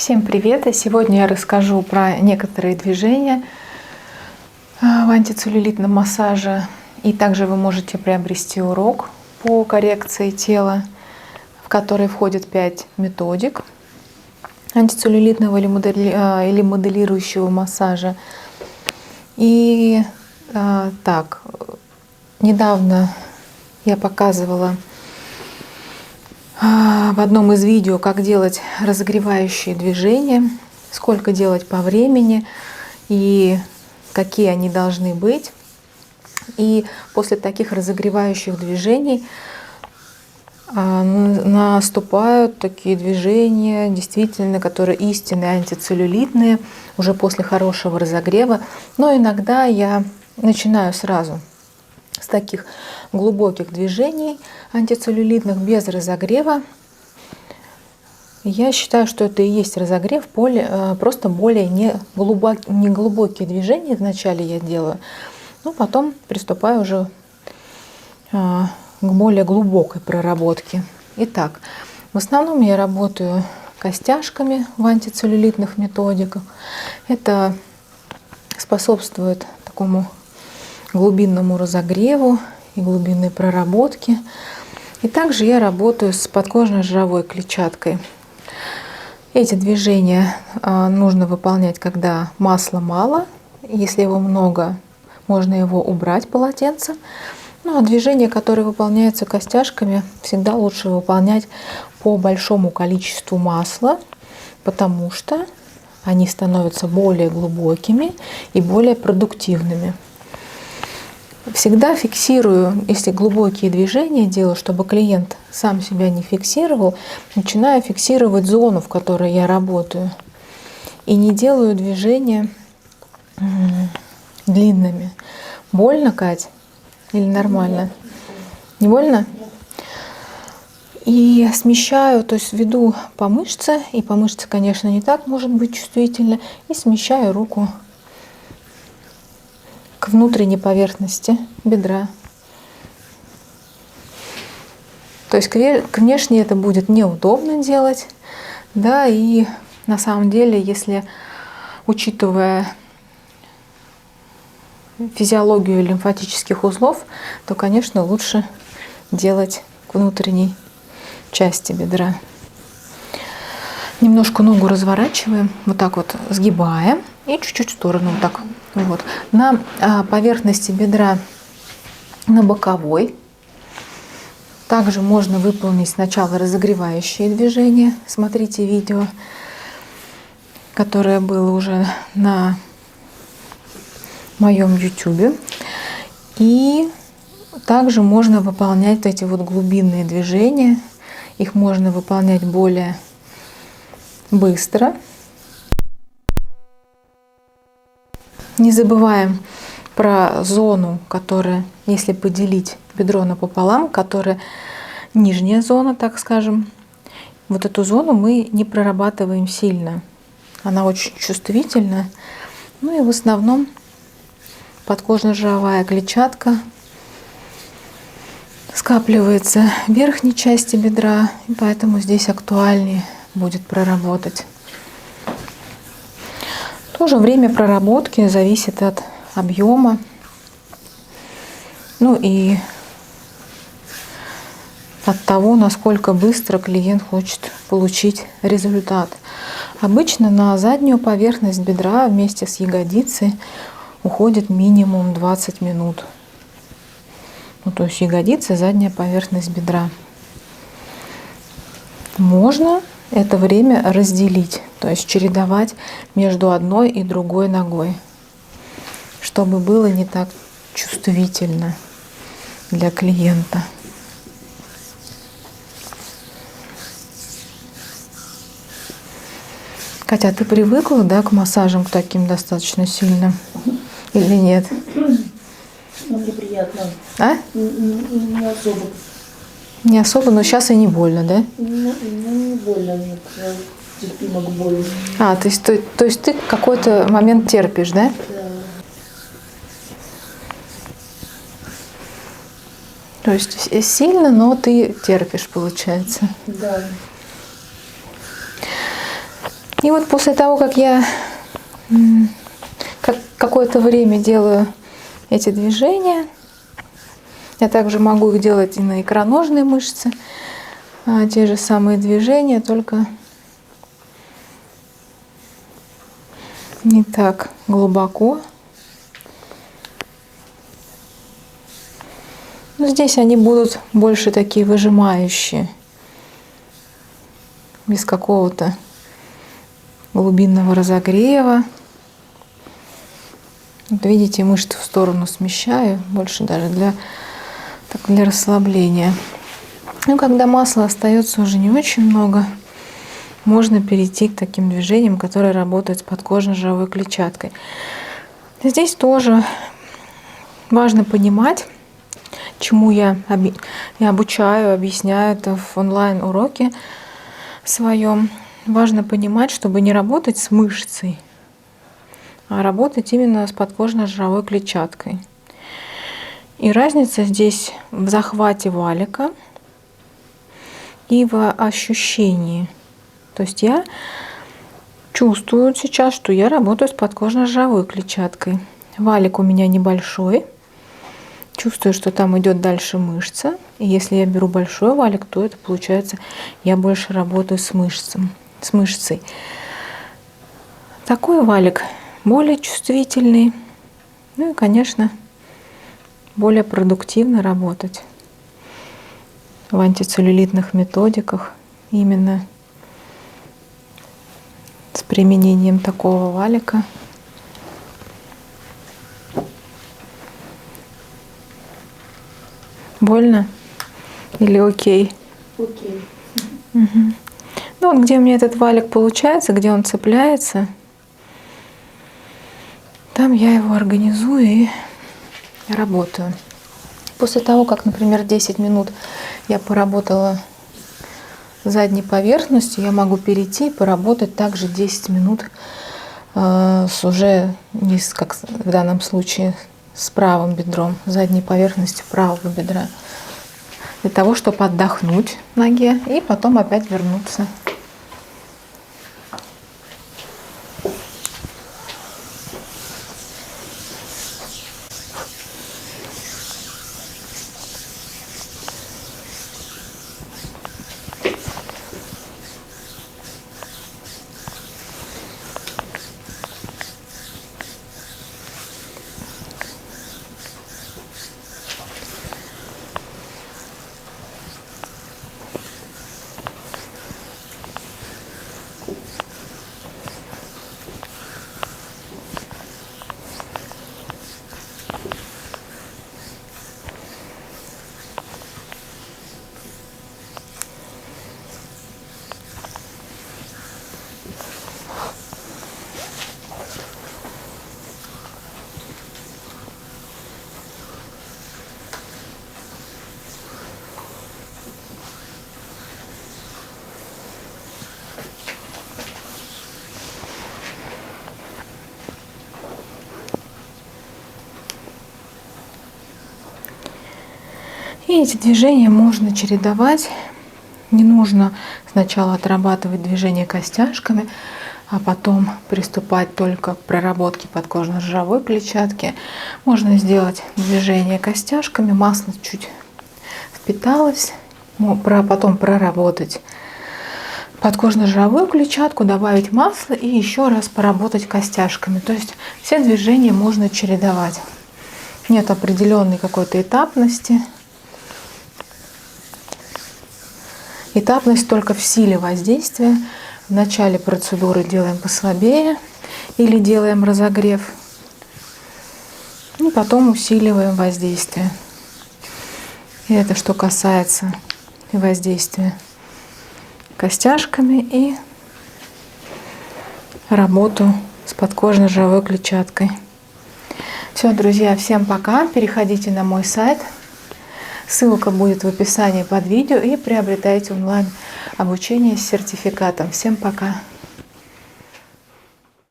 Всем привет! И сегодня я расскажу про некоторые движения в антицеллюлитном массаже. И также вы можете приобрести урок по коррекции тела, в который входит 5 методик антицеллюлитного или моделирующего массажа. И недавно я показывала в одном из видео, как делать разогревающие движения, сколько делать по времени и какие они должны быть. И после таких разогревающих движений наступают такие движения, действительно, которые истинные антицеллюлитные, уже после хорошего разогрева. Но иногда я начинаю сразу с таких глубоких движений антицеллюлитных без разогрева. Я считаю, что это и есть разогрев, просто более неглубокие движения вначале я делаю, но потом приступаю уже к более глубокой проработке. Итак, в основном я работаю костяшками в антицеллюлитных методиках. Это способствует такому глубинному разогреву и глубинной проработке. И также я работаю с подкожно-жировой клетчаткой. Эти движения нужно выполнять, когда масла мало. Если его много, можно его убрать полотенцем. Ну а движения, которые выполняются костяшками, всегда лучше выполнять по большому количеству масла, потому что они становятся более глубокими и более продуктивными. Всегда фиксирую, если глубокие движения делаю, чтобы клиент сам себя не фиксировал, начинаю фиксировать зону, в которой я работаю. И не делаю движения длинными. Больно, Кать? Или нормально? Не больно? И смещаю, то есть веду по мышце, и по мышце, конечно, не так может быть чувствительно, и смещаю руку к внутренней поверхности бедра. То есть к внешне это будет неудобно делать, да, и на самом деле, если учитывая физиологию лимфатических узлов, то, конечно, лучше делать к внутренней части бедра. Немножко ногу разворачиваем, вот так вот сгибаем и чуть-чуть в сторону, вот так. Вот. На поверхности бедра, на боковой, также можно выполнить сначала разогревающие движения. Смотрите видео, которое было уже на моем YouTube. И также можно выполнять эти вот глубинные движения. Их можно выполнять более быстро. Не забываем про зону, которая, если поделить бедро напополам, которая нижняя зона, так скажем. Вот эту зону мы не прорабатываем сильно. Она очень чувствительна. Ну и в основном подкожно-жировая клетчатка скапливается в верхней части бедра, и поэтому здесь актуальнее будет проработать. Тоже время проработки зависит от объема, ну и от того, насколько быстро клиент хочет получить результат. Обычно на заднюю поверхность бедра вместе с ягодицей уходит минимум 20 минут. Ну, то есть ягодица, задняя поверхность бедра. Можно это время разделить, то есть чередовать между одной и другой ногой, чтобы было не так чувствительно для клиента. Катя, а ты привыкла, да, к массажам, к таким достаточно сильным? Или нет? Мне приятно. А? Не особо. Не особо, но сейчас и не больно, да? Не больно, мне терпимо к боли. То есть ты какой-то момент терпишь, да? Да. То есть сильно, но ты терпишь, получается. Да. И вот после того, как я какое-то время делаю эти движения, я также могу их делать и на икроножные мышцы, те же самые движения, только не так глубоко. Но здесь они будут больше такие выжимающие, без какого-то глубинного разогрева. Вот видите, мышцы в сторону смещаю, больше даже для расслабления. Ну, когда масла остается уже не очень много, можно перейти к таким движениям, которые работают с подкожно-жировой клетчаткой. Здесь тоже важно понимать, чему я обучаю, объясняю это в онлайн-уроке своем. Важно понимать, чтобы не работать с мышцей, а работать именно с подкожно-жировой клетчаткой. И разница здесь в захвате валика и в ощущении. То есть я чувствую сейчас, что я работаю с подкожно-жировой клетчаткой. Валик у меня небольшой. Чувствую, что там идет дальше мышца. И если я беру большой валик, то это получается, я больше работаю с мышцей. Такой валик более чувствительный. Ну и, конечно, более продуктивно работать в антицеллюлитных методиках именно с применением такого валика. Больно или окей? Окей. Угу. Ну вот где у меня этот валик получается, где он цепляется, там я его организую и работаю. После того, как, например, 10 минут я поработала задней поверхностью, я могу перейти и поработать также 10 минут с уже, как в данном случае, с правым бедром, задней поверхностью правого бедра, для того, чтобы отдохнуть ноге и потом опять вернуться. И эти движения можно чередовать. Не нужно сначала отрабатывать движения костяшками, а потом приступать только к проработке подкожно-жировой клетчатки. Можно сделать движение костяшками, масло чуть впиталось, потом проработать подкожно-жировую клетчатку, добавить масло и еще раз поработать костяшками. То есть все движения можно чередовать. Нет определенной какой-то этапности. Этапность только в силе воздействия. В начале процедуры делаем послабее или делаем разогрев. И потом усиливаем воздействие. И это что касается воздействия костяшками и работу с подкожно-жировой клетчаткой. Все, друзья, всем пока. Переходите на мой сайт. Ссылка будет в описании под видео и приобретайте онлайн обучение с сертификатом. Всем пока!